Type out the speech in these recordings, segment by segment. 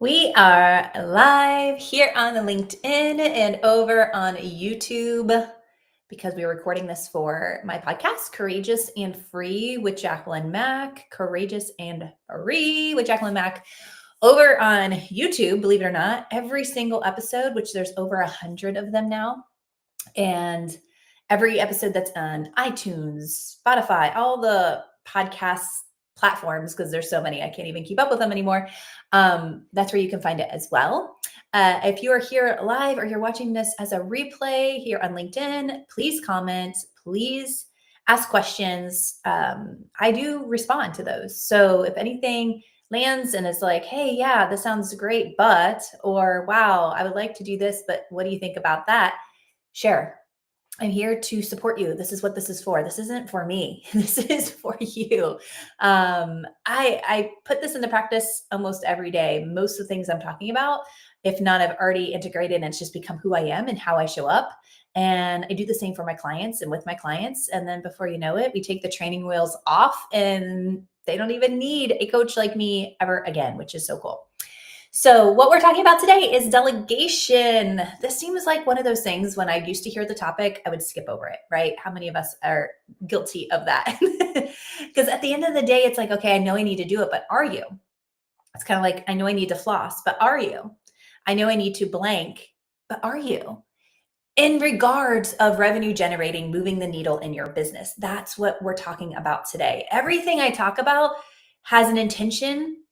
We are live here on the LinkedIn and over on YouTube because we are recording this for my podcast, Courageous and Free with Jacqueline Mack. Courageous and Free with Jacqueline Mack over on YouTube, believe it or not, every single episode, which there's over 100 of them now. And every episode that's on iTunes, Spotify, all the podcast platforms, because there's so many, I can't even keep up with them anymore. That's where you can find it as well. If you are here live or you're watching this as a replay here on LinkedIn, please comment, please ask questions. I do respond to those. So if anything lands and is like, hey, yeah, this sounds great, or wow, I would like to do this, but what do you think about that? Share. I'm here to support you. This is what this is for. This isn't for me. This is for you. I put this into practice almost every day. Most of the things I'm talking about, if not, I've already integrated and it's just become who I am and how I show up. And I do the same for my clients and with my clients. And then before you know it, we take the training wheels off and they don't even need a coach like me ever again, which is so cool. So what we're talking about today is delegation. This seems like one of those things when I used to hear the topic, I would skip over it, right? How many of us are guilty of that? Because at the end of the day, it's like, okay, I know I need to do it, but are you? It's kind of like, I know I need to floss, but are you? I know I need to blank, but are you? In regards of revenue generating, moving the needle in your business, that's what we're talking about today. Everything I talk about has an intention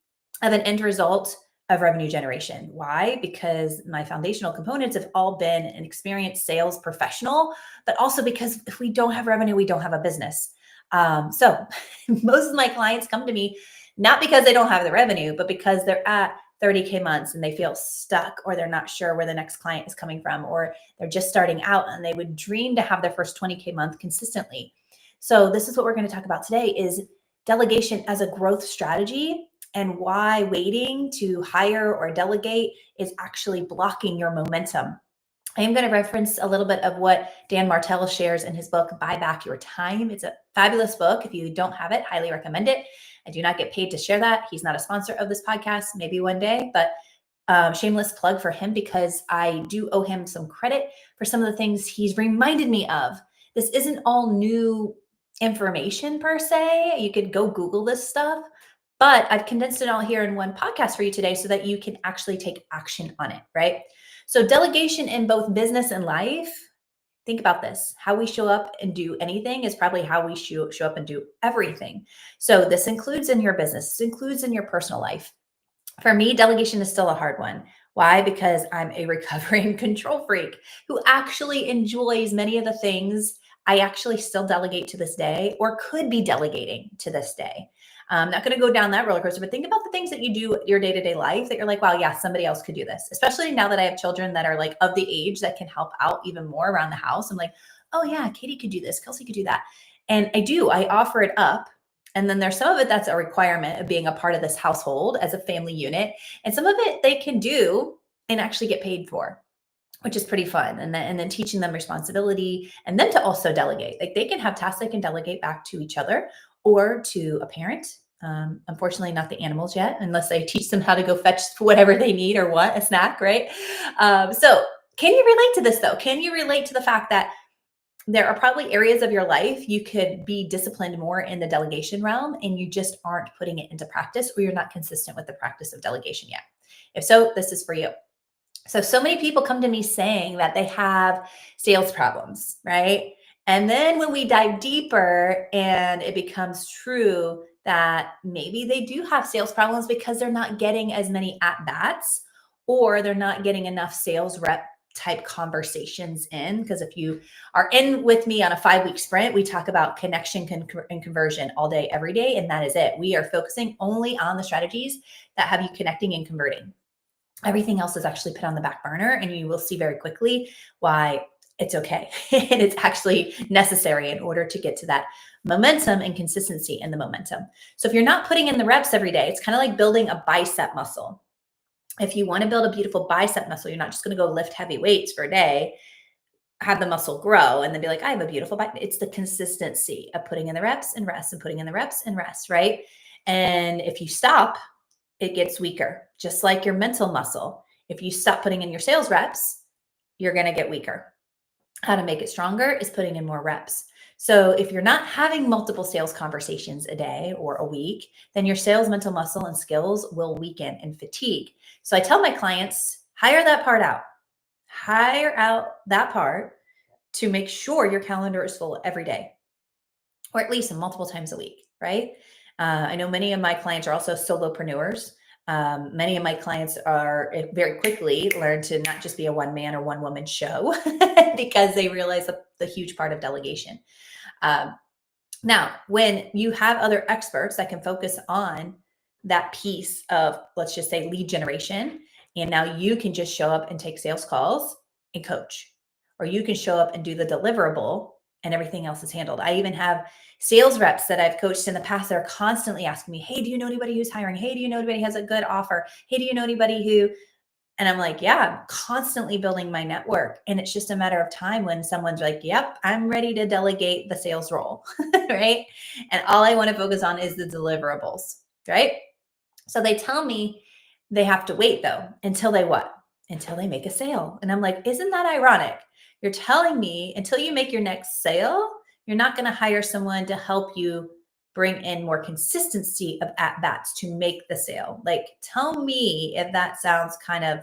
of an end result of revenue generation. Why? Because my foundational components have all been an experienced sales professional, but also because if we don't have revenue, we don't have a business. So most of my clients come to me not because they don't have the revenue, but because they're at 30K months and they feel stuck, or they're not sure where the next client is coming from, or they're just starting out and they would dream to have their first 20K month consistently. So this is what we're going to talk about today is delegation as a growth strategy and why waiting to hire or delegate is actually blocking your momentum. I am going to reference a little bit of what Dan Martell shares in his book, Buy Back Your Time. It's a fabulous book. If you don't have it, highly recommend it. I do not get paid to share that. He's not a sponsor of this podcast, maybe one day, but shameless plug for him because I do owe him some credit for some of the things he's reminded me of. This isn't all new information per se. You could go Google this stuff, but I've condensed it all here in one podcast for you today so that you can actually take action on it, right? So delegation in both business and life, think about this. How we show up and do anything is probably how we show up and do everything. So this includes in your business, this includes in your personal life. For me, delegation is still a hard one. Why? Because I'm a recovering control freak who actually enjoys many of the things I actually still delegate to this day or could be delegating to this day. I'm not going to go down that roller coaster, but think about the things that you do your day-to-day life that you're like, wow, yeah, somebody else could do this. Especially now that I have children that are like of the age that can help out even more around the house. I'm like, oh yeah, Katie could do this. Kelsey could do that. And I offer it up. And then there's some of it that's a requirement of being a part of this household as a family unit. And some of it they can do and actually get paid for, which is pretty fun. And then teaching them responsibility and then to also delegate. Like they can have tasks they can delegate back to each other or to a parent. Unfortunately, not the animals yet, unless I teach them how to go fetch whatever they need or want, a snack, right? So can you relate to this though? Can you relate to the fact that there are probably areas of your life you could be disciplined more in the delegation realm and you just aren't putting it into practice, or you're not consistent with the practice of delegation yet? If so, this is for you. So many people come to me saying that they have sales problems, right? And then when we dive deeper and it becomes true that maybe they do have sales problems because they're not getting as many at bats or they're not getting enough sales rep type conversations in. Because if you are in with me on a 5-week sprint, we talk about connection and conversion all day, every day. And that is it. We are focusing only on the strategies that have you connecting and converting. Everything else is actually put on the back burner, and you will see very quickly why it's okay. And it's actually necessary in order to get to that momentum and consistency in the momentum. So if you're not putting in the reps every day, it's kind of like building a bicep muscle. If you want to build a beautiful bicep muscle, you're not just going to go lift heavy weights for a day, have the muscle grow, and then be like, I have a beautiful bicep. It's the consistency of putting in the reps and rest and putting in the reps and rest, right? And if you stop, it gets weaker, just like your mental muscle. If you stop putting in your sales reps, you're going to get weaker. How to make it stronger is putting in more reps. So if you're not having multiple sales conversations a day or a week, then your sales mental muscle and skills will weaken and fatigue. So I tell my clients, hire that part out. Hire out that part to make sure your calendar is full every day, or at least multiple times a week, right? I know many of my clients are also solopreneurs. Many of my clients are very quickly learn to not just be a one man or one woman show because they realize the huge part of delegation. Now, when you have other experts that can focus on that piece of, let's just say, lead generation, and now you can just show up and take sales calls and coach, or you can show up and do the deliverable and everything else is handled. I even have sales reps that I've coached in the past that are constantly asking me, hey, do you know anybody who's hiring? Hey, do you know anybody who has a good offer? Hey, do you know anybody who, and I'm like, yeah, I'm constantly building my network. And it's just a matter of time when someone's like, yep, I'm ready to delegate the sales role, right? And all I want to focus on is the deliverables, right? So they tell me they have to wait though, until they what? Until they make a sale. And I'm like, isn't that ironic? You're telling me until you make your next sale, you're not going to hire someone to help you bring in more consistency of at bats to make the sale. Like, tell me if that sounds kind of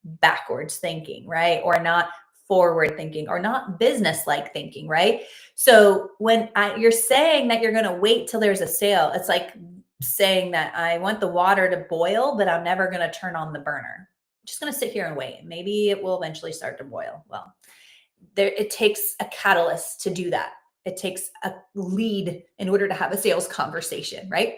backwards thinking, right? Or not forward thinking, or not business like thinking, right? So when you're saying that you're going to wait till there's a sale, it's like saying that I want the water to boil, but I'm never going to turn on the burner. I'm just going to sit here and wait. Maybe it will eventually start to boil. Well, it takes a catalyst to do that. It takes a lead in order to have a sales conversation, right?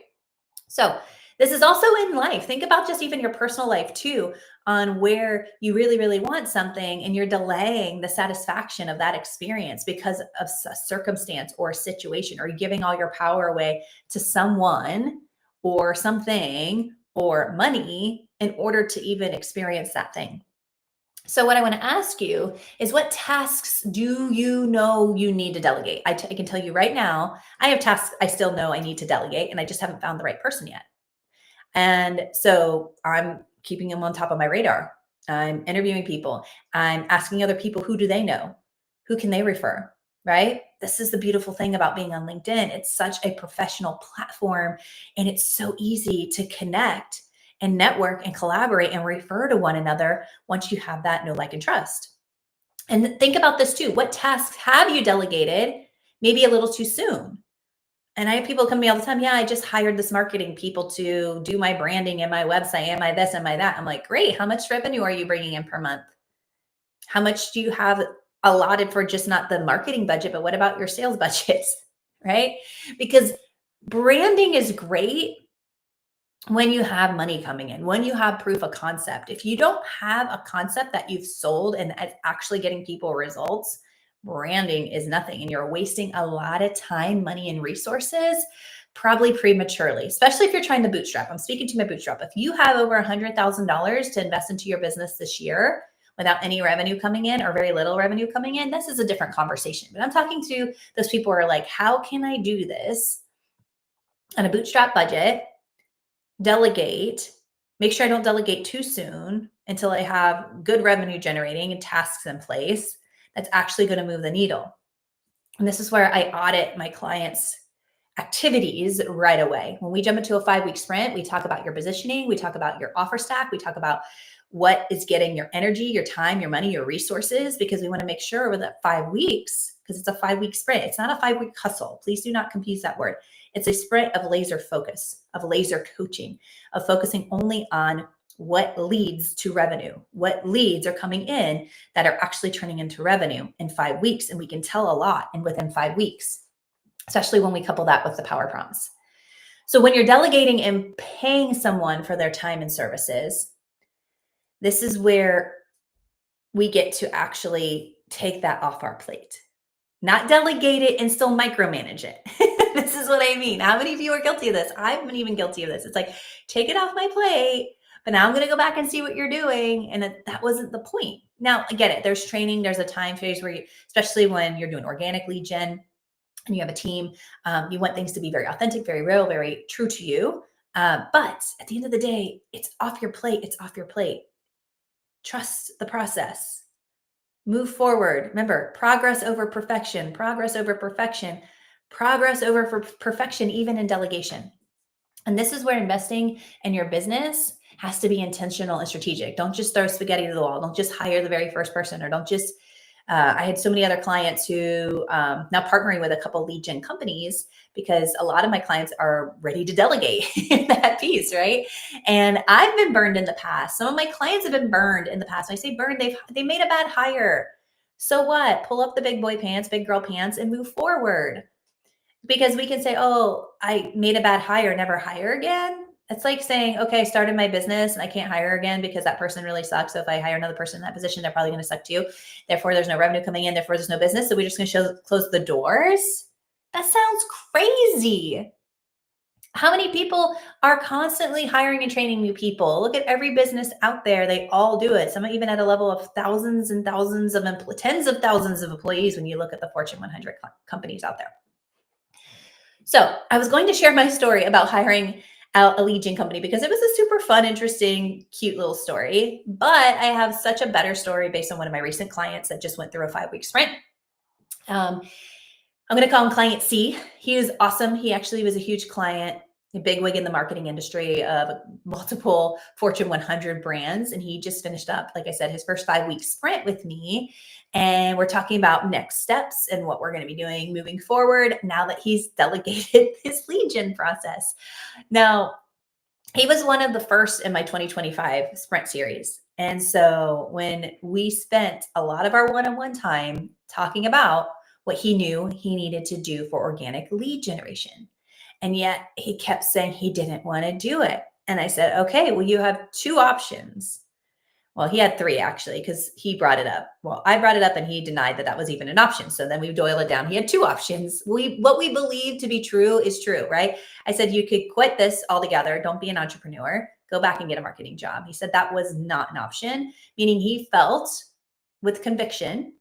So this is also in life. Think about just even your personal life too, on where you really, really want something and you're delaying the satisfaction of that experience because of a circumstance or a situation, or giving all your power away to someone or something or money in order to even experience that thing. So what I want to ask you is, what tasks do you know you need to delegate? I can tell you right now, I have tasks I still know I need to delegate, and I just haven't found the right person yet. And so I'm keeping them on top of my radar. I'm interviewing people. I'm asking other people, who do they know? Who can they refer? Right? This is the beautiful thing about being on LinkedIn. It's such a professional platform, and it's so easy to connect and network and collaborate and refer to one another once you have that know, like, and trust. And think about this too. What tasks have you delegated maybe a little too soon? And I have people come to me all the time. Yeah, I just hired this marketing people to do my branding and my website and my this and my that. I'm like, great. How much revenue are you bringing in per month? How much do you have allotted for just not the marketing budget, but what about your sales budgets? Right? Because branding is great when you have money coming in, when you have proof of concept. If you don't have a concept that you've sold and it's actually getting people results, branding is nothing. And you're wasting a lot of time, money, and resources, probably prematurely, especially if you're trying to bootstrap. I'm speaking to my bootstrap. If you have over $100,000 to invest into your business this year without any revenue coming in or very little revenue coming in, this is a different conversation. But I'm talking to those people who are like, how can I do this on a bootstrap budget? Delegate, make sure I don't delegate too soon until I have good revenue generating and tasks in place that's actually going to move the needle. And this is where I audit my clients' activities right away. When we jump into a 5-week sprint, we talk about your positioning, we talk about your offer stack, we talk about what is getting your energy, your time, your money, your resources, because we want to make sure with that 5 weeks, because it's a 5-week sprint. It's not a 5-week hustle. Please do not confuse that word. It's a sprint of laser focus, of laser coaching, of focusing only on what leads to revenue, what leads are coming in that are actually turning into revenue in 5 weeks. And we can tell a lot and within 5 weeks, especially when we couple that with the power prompts. So when you're delegating and paying someone for their time and services, this is where we get to actually take that off our plate, not delegate it and still micromanage it. This is what I mean. How many of you are guilty of this? I've been even guilty of this. It's like, take it off my plate, but now I'm going to go back and see what you're doing. And that wasn't the point. Now I get it. There's training. There's a time phase where especially when you're doing organic lead gen and you have a team, you want things to be very authentic, very real, very true to you. But at the end of the day, it's off your plate. It's off your plate. Trust the process. Move forward. Remember, progress over perfection, progress over perfection, progress over perfection, even in delegation. And this is where investing in your business has to be intentional and strategic. Don't just throw spaghetti to the wall. Don't just hire the very first person, or don't just. I had so many other clients who now partnering with a couple lead gen companies, because a lot of my clients are ready to delegate that piece, right? And I've been burned in the past. Some of my clients have been burned in the past. When I say burned, they made a bad hire. So what? Pull up the big boy pants, big girl pants, and move forward. Because we can say, oh, I made a bad hire, never hire again. It's like saying, okay, I started my business and I can't hire again because that person really sucks. So if I hire another person in that position, they're probably going to suck too. Therefore, there's no revenue coming in. Therefore, there's no business. So we're just going to close the doors. That sounds crazy. How many people are constantly hiring and training new people? Look at every business out there. They all do it. Some even at a level of thousands and thousands of tens of thousands of employees when you look at the Fortune 100 companies out there. So I was going to share my story about hiring out a lead gen company because it was a super fun, interesting, cute little story. But I have such a better story based on one of my recent clients that just went through a 5-week sprint. I'm going to call him Client C. He was awesome. He actually was a huge client, a bigwig in the marketing industry of multiple Fortune 100 brands. And he just finished up, like I said, his first 5-week sprint with me. And we're talking about next steps and what we're going to be doing moving forward now that he's delegated his lead gen process. Now, he was one of the first in my 2025 sprint series. And so when we spent a lot of our one-on-one time talking about what he knew he needed to do for organic lead generation, and yet he kept saying he didn't want to do it. And I said, okay, well, you have 2 options. Well, he had 3 actually, because he brought it up. Well, I brought it up and he denied that that was even an option. So then we boil it down. He had 2 options. What we believe to be true is true, right? I said, you could quit this altogether. Don't be an entrepreneur. Go back and get a marketing job. He said that was not an option, meaning he felt with conviction,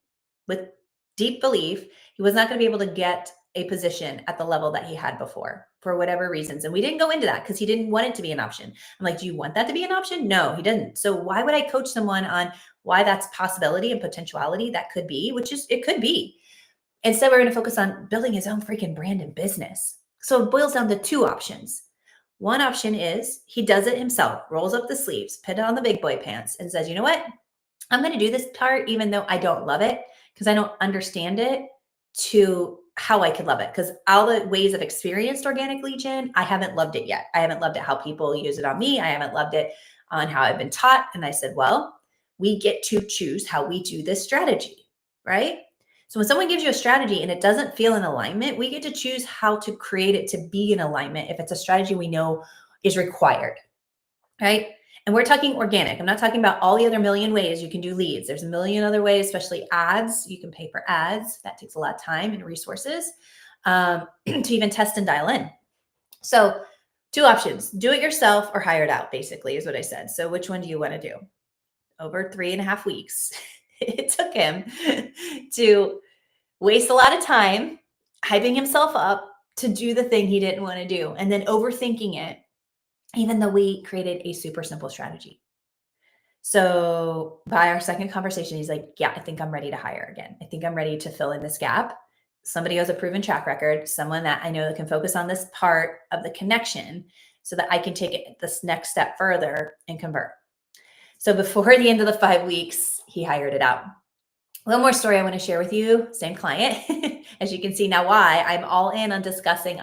with deep belief, he was not going to be able to get a position at the level that he had before for whatever reasons. And we didn't go into that because he didn't want it to be an option. I'm like, do you want that to be an option? No, he didn't. So why would I coach someone on why that's possibility and potentiality that could be, which is, it could be. Instead, we're going to focus on building his own freaking brand and business. So it boils down to 2 options. One option is he does it himself, rolls up the sleeves, put on the big boy pants and says, you know what? I'm going to do this part, even though I don't love it because I don't understand it to how I could love it. Because all the ways I've experienced organic lead gen, I haven't loved it yet. I haven't loved it how people use it on me. I haven't loved it on how I've been taught. And I said, well, we get to choose how we do this strategy, right? So when someone gives you a strategy and it doesn't feel in alignment, we get to choose how to create it to be in alignment if it's a strategy we know is required, right? And we're talking organic. I'm not talking about all the other million ways you can do leads. There's a million other ways, especially ads. You can pay for ads. That takes a lot of time and resources to even test and dial in. So 2 options, do it yourself or hire it out, basically is what I said. So which one do you want to do? Over 3.5 weeks, it took him to waste a lot of time hyping himself up to do the thing he didn't want to do and then overthinking it, even though we created a super simple strategy. So by our second conversation, he's like, yeah, I think I'm ready to hire again. I think I'm ready to fill in this gap. Somebody who has a proven track record, someone that I know that can focus on this part of the connection so that I can take it this next step further and convert. So before the end of the 5 weeks, he hired it out. One more story I want to share with you, same client. As you can see now why I'm all in on discussing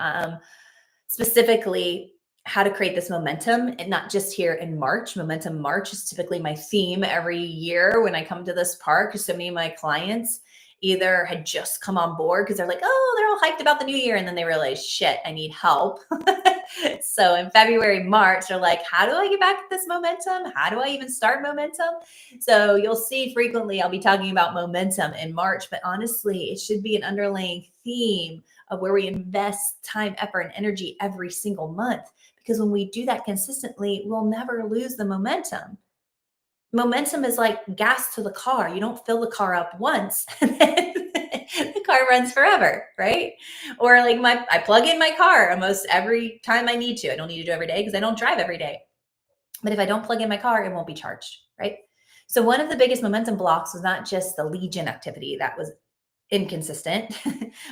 specifically how to create this momentum, and not just here in March. Momentum March is typically my theme every year when I come to this park, because so many of my clients either had just come on board because they're like, oh, they're all hyped about the new year. And then they realize, shit, I need help. So in February, March, they're like, how do I get back this momentum? How do I even start momentum? So you'll see frequently I'll be talking about momentum in March, but honestly, it should be an underlying theme of where we invest time, effort, and energy every single month. Because when we do that consistently, we'll never lose the momentum. Momentum is like gas to the car. You don't fill the car up once, and then the car runs forever, right? Or like I plug in my car almost every time I need to. I don't need to do it every day because I don't drive every day. But if I don't plug in my car, it won't be charged, right? So one of the biggest momentum blocks was not just the lead gen activity that was inconsistent,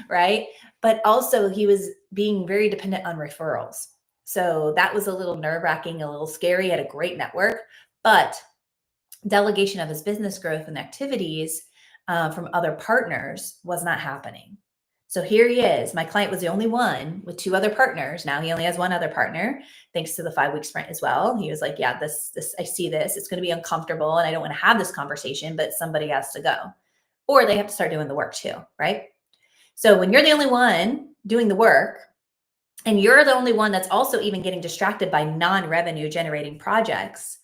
right? But also he was being very dependent on referrals. So that was a little nerve wracking, a little scary. He had a great network, but delegation of his business growth and activities from other partners was not happening. So here he is. My client was the only one with two other partners. Now he only has one other partner, thanks to the 5-week sprint as well. He was like, yeah, this, I see this. It's going to be uncomfortable and I don't want to have this conversation, but somebody has to go. Or they have to start doing the work too, right? So when you're the only one doing the work and you're the only one that's also even getting distracted by non-revenue generating projects,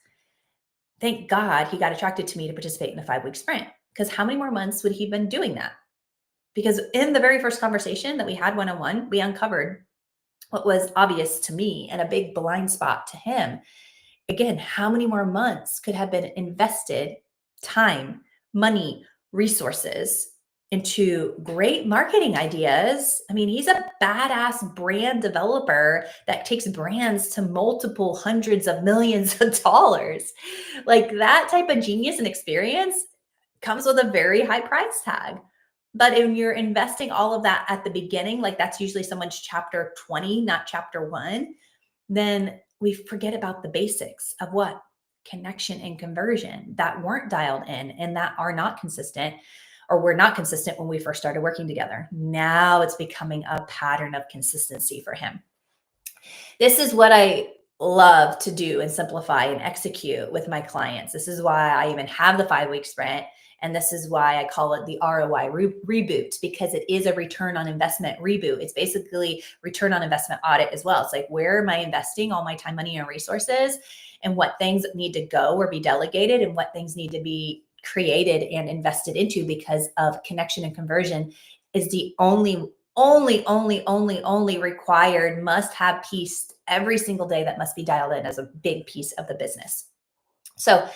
thank God he got attracted to me to participate in a 5-week sprint. Because how many more months would he have been doing that? Because in the very first conversation that we had one-on-one, we uncovered what was obvious to me and a big blind spot to him. Again, how many more months could have been invested, time, money, resources into great marketing ideas? I mean, he's a badass brand developer that takes brands to multiple hundreds of millions of dollars. Like that type of genius and experience comes with a very high price tag. But when you're investing all of that at the beginning, like that's usually someone's chapter 20, not chapter 1, then we forget about the basics of what? Connection and conversion that weren't dialed in and that are not consistent, or were not consistent when we first started working together. Now it's becoming a pattern of consistency for him. This is what I love to do and simplify and execute with my clients. This is why I even have the 5-week sprint. And this is why I call it the ROI reboot, because it is a return on investment reboot. It's basically return on investment audit as well. It's like, where am I investing all my time, money, and resources, and what things need to go or be delegated, and what things need to be created and invested into, because of connection and conversion is the only required must-have piece every single day that must be dialed in as a big piece of the business. So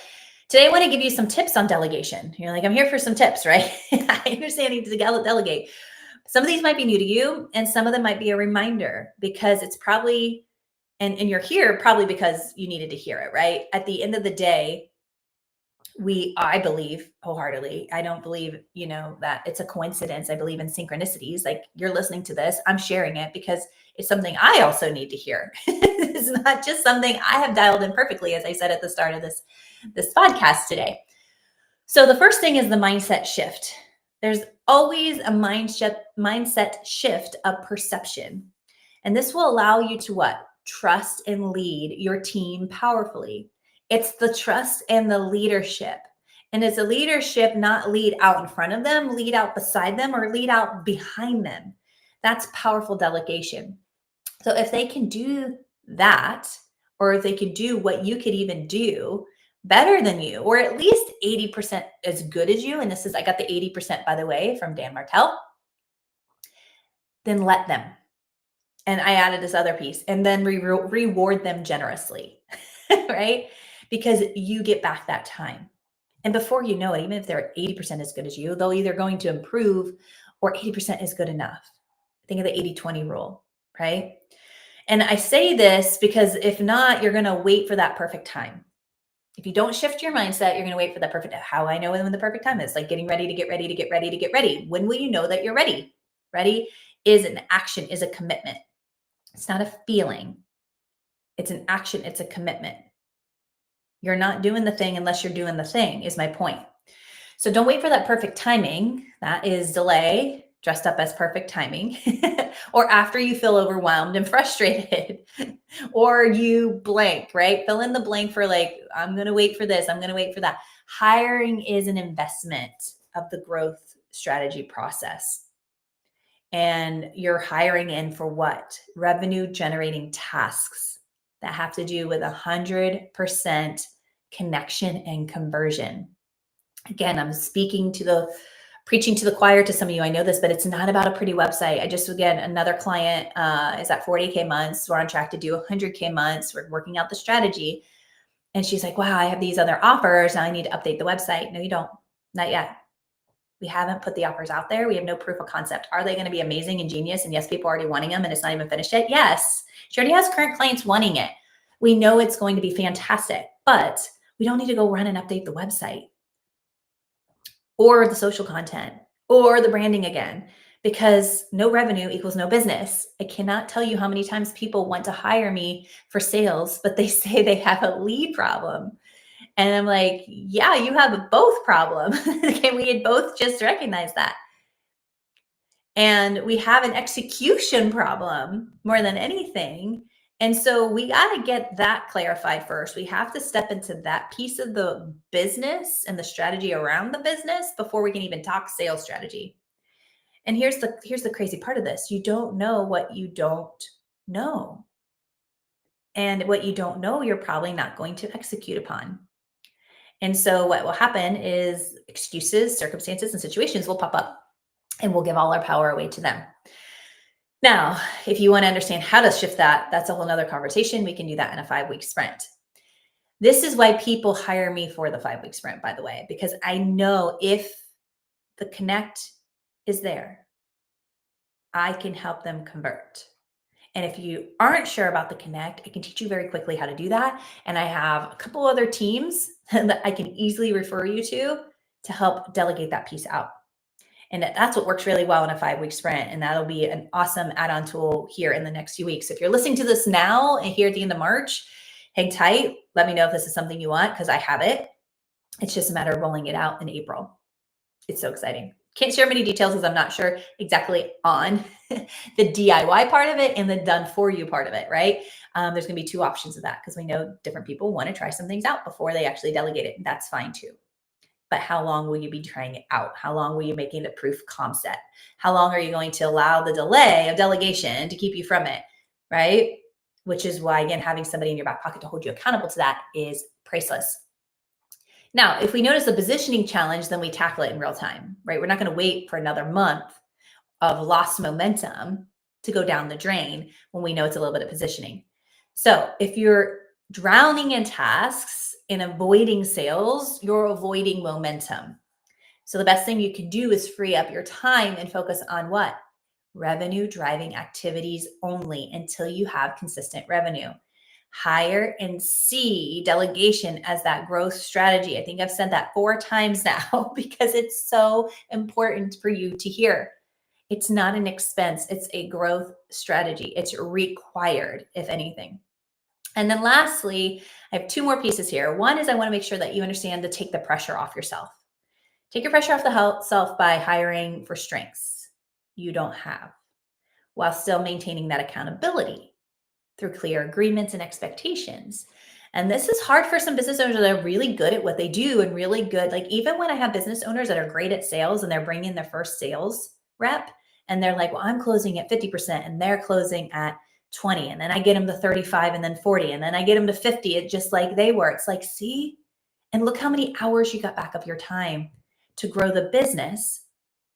today I want to give you some tips on delegation. You're like, I'm here for some tips, right? I understand you need to delegate. Some of these might be new to you, and some of them might be a reminder, because it's probably, and you're here probably because you needed to hear it, right? At the end of the day, I believe wholeheartedly, I don't believe, that it's a coincidence. I believe in synchronicities. Like, you're listening to this, I'm sharing it because it's something I also need to hear. It's not just something I have dialed in perfectly, as I said at the start of this podcast today. So the first thing is the mindset shift. There's always a mindset shift of perception. And this will allow you to what? Trust and lead your team powerfully. It's the trust and the leadership. And it's a leadership, not lead out in front of them, lead out beside them, or lead out behind them. That's powerful delegation. So if they can do that, or if they can do what you could even do better than you, or at least 80% as good as you, and I got the 80%, by the way, from Dan Martell, then let them. And I added this other piece, and then reward them generously, right? Because you get back that time. And before you know it, even if they're 80% as good as you, they're either going to improve or 80% is good enough. Think of the 80-20 rule, right? And I say this because if not, you're going to wait for that perfect time. If you don't shift your mindset, you're going to wait for that perfect. How I know when the perfect time is, like getting ready to get ready to get ready to get ready. When will you know that you're ready? Ready is an action, is a commitment. It's not a feeling. It's an action. It's a commitment. You're not doing the thing unless you're doing the thing, is my point. So don't wait for that perfect timing. That is delay dressed up as perfect timing. Or after you feel overwhelmed and frustrated, or you blank, right? Fill in the blank for like, I'm going to wait for this. I'm going to wait for that. Hiring is an investment of the growth strategy process. And you're hiring in for what? Revenue generating tasks that have to do with 100% connection and conversion. Again, I'm preaching to the choir to some of you. I know this, but it's not about a pretty website. Again, another client is at 40K months. We're on track to do 100K months. We're working out the strategy. And she's like, wow, I have these other offers. Now I need to update the website. No, you don't. Not yet. We haven't put the offers out there. We have no proof of concept. Are they going to be amazing and genius? And yes, people are already wanting them and it's not even finished yet. Yes, she already has current clients wanting it. We know it's going to be fantastic, but we don't need to go run and update the website or the social content or the branding again, because no revenue equals no business. I cannot tell you how many times people want to hire me for sales, but they say they have a lead problem. And I'm like, yeah, you have a both problem. Can we both just recognize that? And we have an execution problem more than anything. And so we got to get that clarified first. We have to step into that piece of the business and the strategy around the business before we can even talk sales strategy. And here's the crazy part of this. You don't know what you don't know. And what you don't know, you're probably not going to execute upon. And so what will happen is excuses, circumstances, and situations will pop up and we'll give all our power away to them. Now, if you want to understand how to shift that, that's a whole nother conversation. We can do that in a 5-week sprint. This is why people hire me for the 5-week sprint, by the way, because I know if the connect is there, I can help them convert. And if you aren't sure about the connect, I can teach you very quickly how to do that. And I have a couple other teams that I can easily refer you to help delegate that piece out. And that's what works really well in a 5-week sprint. And that'll be an awesome add-on tool here in the next few weeks. If you're listening to this now and here at the end of March, hang tight. Let me know if this is something you want, because I have it. It's just a matter of rolling it out in April. It's so exciting. Can't share many details because I'm not sure exactly on the DIY part of it and the done for you part of it, right? There's going to be 2 options of that because we know different people want to try some things out before they actually delegate it. That's fine too. But how long will you be trying it out? How long will you making the proof concept? How long are you going to allow the delay of delegation to keep you from it, right? Which is why, again, having somebody in your back pocket to hold you accountable to that is priceless. Now, if we notice a positioning challenge, then we tackle it in real time, right? We're not going to wait for another month of lost momentum to go down the drain when we know it's a little bit of positioning. So if you're drowning in tasks and avoiding sales, you're avoiding momentum. So the best thing you can do is free up your time and focus on what? Revenue driving activities only until you have consistent revenue. Hire and see delegation as that growth strategy. I think I've said that 4 times now because it's so important for you to hear. It's not an expense. It's a growth strategy. It's required, if anything. And then lastly, I have 2 more pieces here. One is I want to make sure that you understand to take the pressure off yourself. Take your pressure off the self by hiring for strengths you don't have, while still maintaining that accountability through clear agreements and expectations. And this is hard for some business owners that are really good at what they do and really good. Like even when I have business owners that are great at sales and they're bringing their first sales rep and they're like, well, I'm closing at 50% and they're closing at 20. And then I get them to 35 and then 40. And then I get them to 50. It's just like they were. It's like, see, and look how many hours you got back of your time to grow the business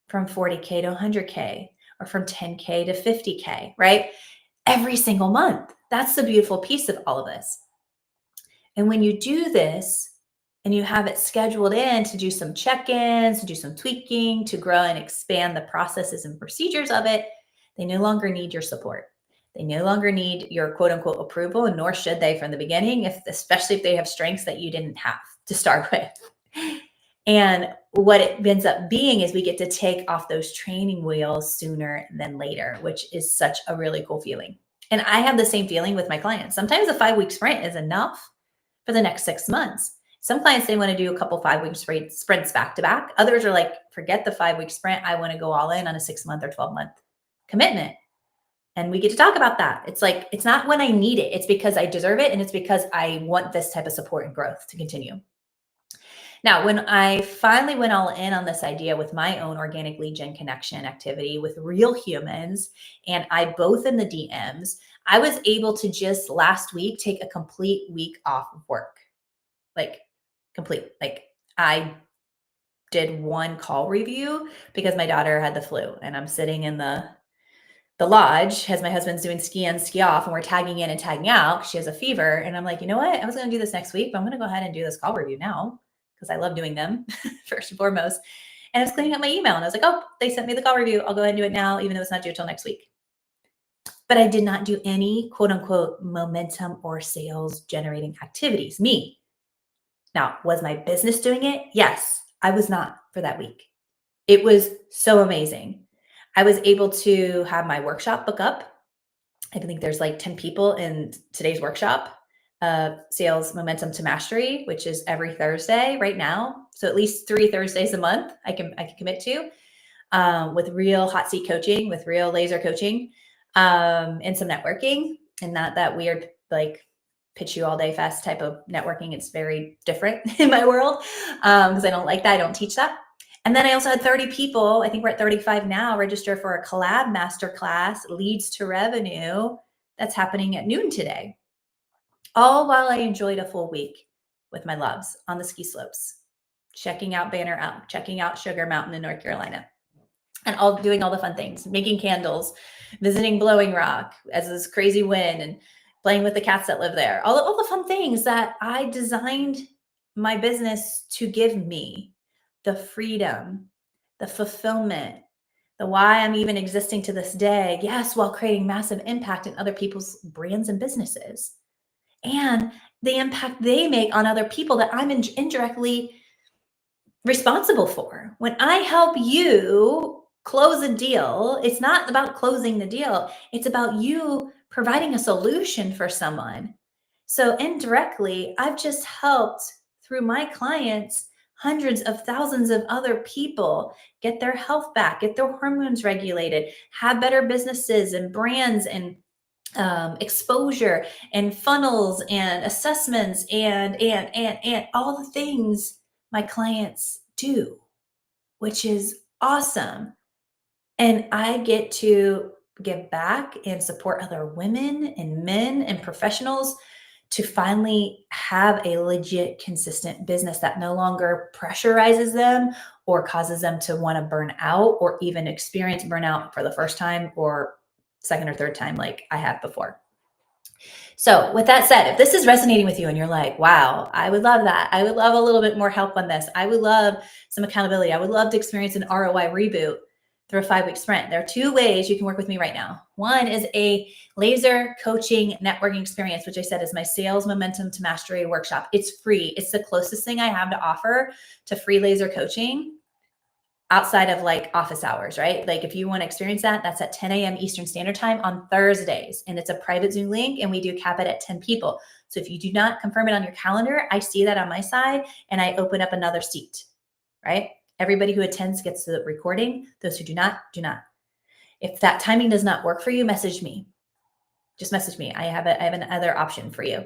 from 40K to 100K or from 10K to 50K, right? Every single month. That's the beautiful piece of all of this. And when you do this and you have it scheduled in to do some check-ins, to do some tweaking, to grow and expand the processes and procedures of it, they no longer need your support. They no longer need your quote unquote approval, and nor should they from the beginning, especially if they have strengths that you didn't have to start with. And what it ends up being is we get to take off those training wheels sooner than later, which is such a really cool feeling. And I have the same feeling with my clients. Sometimes a 5-week sprint is enough for the next 6 months. Some clients, they want to do a couple 5-week sprints back to back. Others are like, forget the 5-week sprint. I want to go all in on a 6-month or 12-month commitment. And we get to talk about that. It's like, it's not when I need it. It's because I deserve it. And it's because I want this type of support and growth to continue. Now, when I finally went all in on this idea with my own organic lead gen connection activity with real humans, and I both in the DMs, I was able to just last week take a complete week off of work. Like complete. Like I did 1 call review because my daughter had the flu and I'm sitting in the lodge as my husband's doing ski in, ski off, and we're tagging in and tagging out because she has a fever. And I'm like, you know what? I was going to do this next week, but I'm going to go ahead and do this call review now because I love doing them first and foremost. And I was cleaning up my email and I was like, oh, they sent me the call review. I'll go ahead and do it now, even though it's not due till next week. But I did not do any quote unquote momentum or sales generating activities. Me. Now, was my business doing it? Yes, I was not for that week. It was so amazing. I was able to have my workshop book up. I think there's like 10 people in today's workshop, Sales Momentum to Mastery, which is every Thursday right now. So at least 3 Thursdays a month I can commit to, with real hot seat coaching, with real laser coaching, and some networking, and not that weird, like pitch you all day fast type of networking. It's very different in my world, because I don't like that. I don't teach that. And then I also had 30 people, I think we're at 35 now, register for a collab masterclass, Leads to Revenue, that's happening at noon today. All while I enjoyed a full week with my loves on the ski slopes, checking out Banner Elk, checking out Sugar Mountain in North Carolina, and doing all the fun things, making candles, visiting Blowing Rock as this crazy wind, and playing with the cats that live there. All the fun things that I designed my business to give me. The freedom, the fulfillment, the why I'm even existing to this day. Yes, while creating massive impact in other people's brands and businesses. And the impact they make on other people that I'm indirectly responsible for. When I help you close a deal, it's not about closing the deal. It's about you providing a solution for someone. So indirectly, I've just helped through my clients hundreds of thousands of other people get their health back, get their hormones regulated, have better businesses and brands and exposure and funnels and assessments and all the things my clients do, which is awesome. And I get to give back and support other women and men and professionals to finally have a legit, consistent business that no longer pressurizes them or causes them to want to burn out or even experience burnout for the first time or second or third time like I have before. So with that said, if this is resonating with you and you're like, wow, I would love that. I would love a little bit more help on this. I would love some accountability. I would love to experience an ROI reboot through a 5-week sprint. There are 2 ways you can work with me right now. One is a laser coaching networking experience, which I said is my Sales Momentum to Mastery workshop. It's free. It's the closest thing I have to offer to free laser coaching outside of like office hours, right? Like if you want to experience that, that's at 10 a.m. Eastern Standard Time on Thursdays. And it's a private Zoom link and we do cap it at 10 people. So if you do not confirm it on your calendar, I see that on my side and I open up another seat, right? Everybody who attends gets the recording. Those who do not, do not. If that timing does not work for you, message me. Just message me. I have another option for you.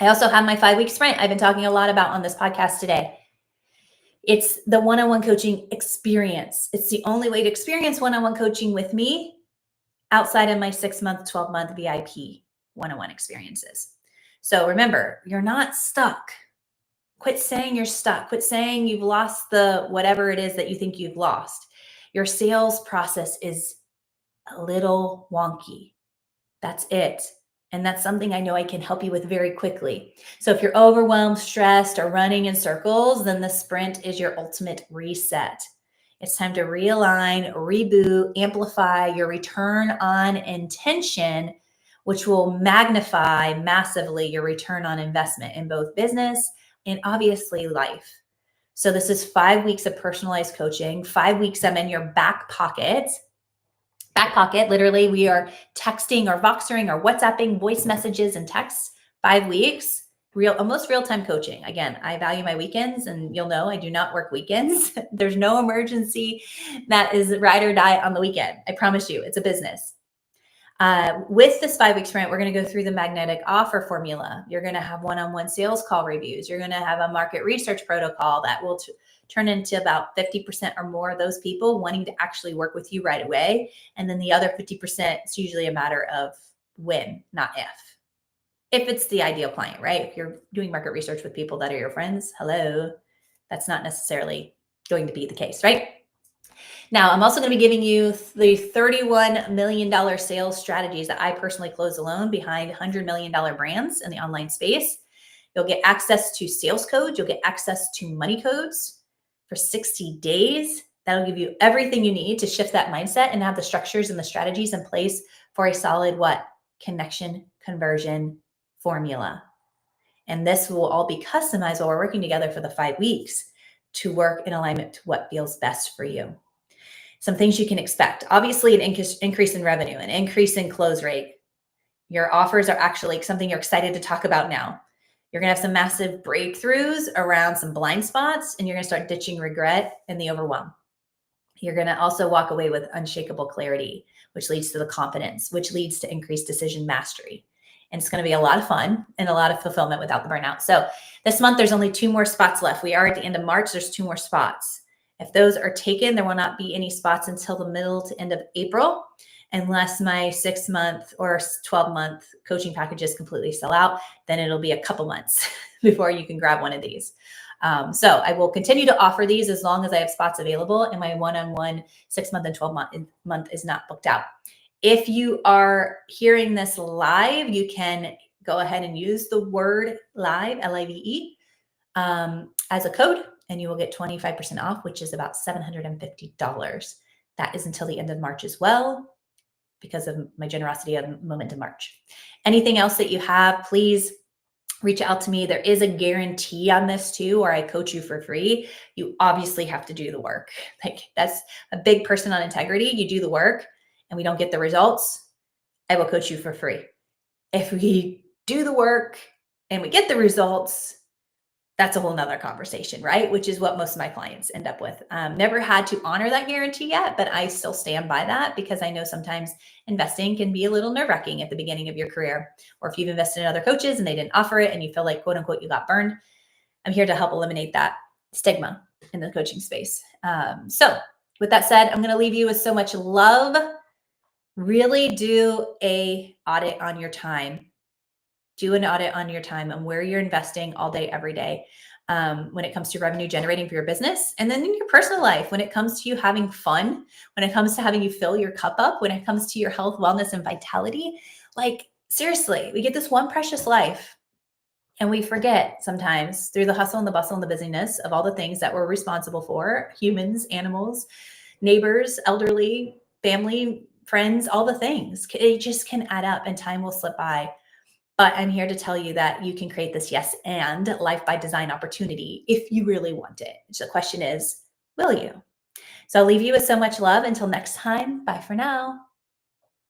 I also have my 5-week sprint I've been talking a lot about on this podcast today. It's the one-on-one coaching experience. It's the only way to experience one-on-one coaching with me outside of my 6-month, 12-month VIP one-on-one experiences. So remember, you're not stuck. Quit saying you're stuck. Quit saying you've lost the whatever it is that you think you've lost. Your sales process is a little wonky. That's it. And that's something I know I can help you with very quickly. So if you're overwhelmed, stressed, or running in circles, then the sprint is your ultimate reset. It's time to realign, reboot, amplify your return on intention, which will magnify massively your return on investment in both business and obviously life. So this is 5 weeks of personalized coaching, 5 weeks I'm in your back pocket. Back pocket, literally, we are texting or Voxering or WhatsApping voice messages and texts, 5 weeks, almost real-time coaching. Again, I value my weekends and you'll know I do not work weekends. There's no emergency that is ride or die on the weekend. I promise you, it's a business. With this 5-week sprint, we're going to go through the magnetic offer formula. You're going to have one-on-one sales call reviews. You're going to have a market research protocol that will turn into about 50% or more of those people wanting to actually work with you right away. And then the other 50%, it's usually a matter of when, not if. If it's the ideal client, right? If you're doing market research with people that are your friends, hello, that's not necessarily going to be the case, right? Now, I'm also going to be giving you the $31 million sales strategies that I personally close alone behind $100 million brands in the online space. You'll get access to sales codes. You'll get access to money codes. for 60 days. That'll give you everything you need to shift that mindset and have the structures and the strategies in place for a solid what? Connection conversion formula. And this will all be customized while we're working together for the 5 weeks to work in alignment to what feels best for you. Some things you can expect. Obviously, an increase in revenue, an increase in close rate. Your offers are actually something you're excited to talk about now. You're going to have some massive breakthroughs around some blind spots, and you're going to start ditching regret and the overwhelm. You're going to also walk away with unshakable clarity, which leads to the confidence, which leads to increased decision mastery. And it's going to be a lot of fun and a lot of fulfillment without the burnout. So this month, there's only 2 more spots left. We are at the end of March. There's 2 more spots. If those are taken, there will not be any spots until the middle to end of April, unless my 6-month or 12-month coaching packages completely sell out. Then it'll be a couple months before you can grab one of these. So I will continue to offer these as long as I have spots available, and my one-on-one 6-month and 12-month is not booked out. If you are hearing this live, you can go ahead and use the word live, LIVE, as a code, and you will get 25% off, which is about $750. That is until the end of March as well, because of my generosity of Momentum March. Anything else that you have, please reach out to me. There is a guarantee on this too, or I coach you for free. You obviously have to do the work. Like, that's a big person on integrity. You do the work and we don't get the results, I will coach you for free. If we do the work and we get the results, that's a whole nother conversation, right? Which is what most of my clients end up with. Never had to honor that guarantee yet, but I still stand by that because I know sometimes investing can be a little nerve-wracking at the beginning of your career. Or if you've invested in other coaches and they didn't offer it and you feel like, quote unquote, you got burned, I'm here to help eliminate that stigma in the coaching space. So with that said, I'm going to leave you with so much love. Really do an audit on your time. Do an audit on your time and where you're investing all day, every day, when it comes to revenue generating for your business. And then in your personal life, when it comes to you having fun, when it comes to having you fill your cup up, when it comes to your health, wellness, and vitality. Like, seriously, we get this one precious life and we forget sometimes through the hustle and the bustle and the busyness of all the things that we're responsible for, humans, animals, neighbors, elderly, family, friends, all the things. It just can add up and time will slip by. But I'm here to tell you that you can create this yes and life by design opportunity if you really want it. So the question is, will you? So I'll leave you with so much love. Until next time, bye for now.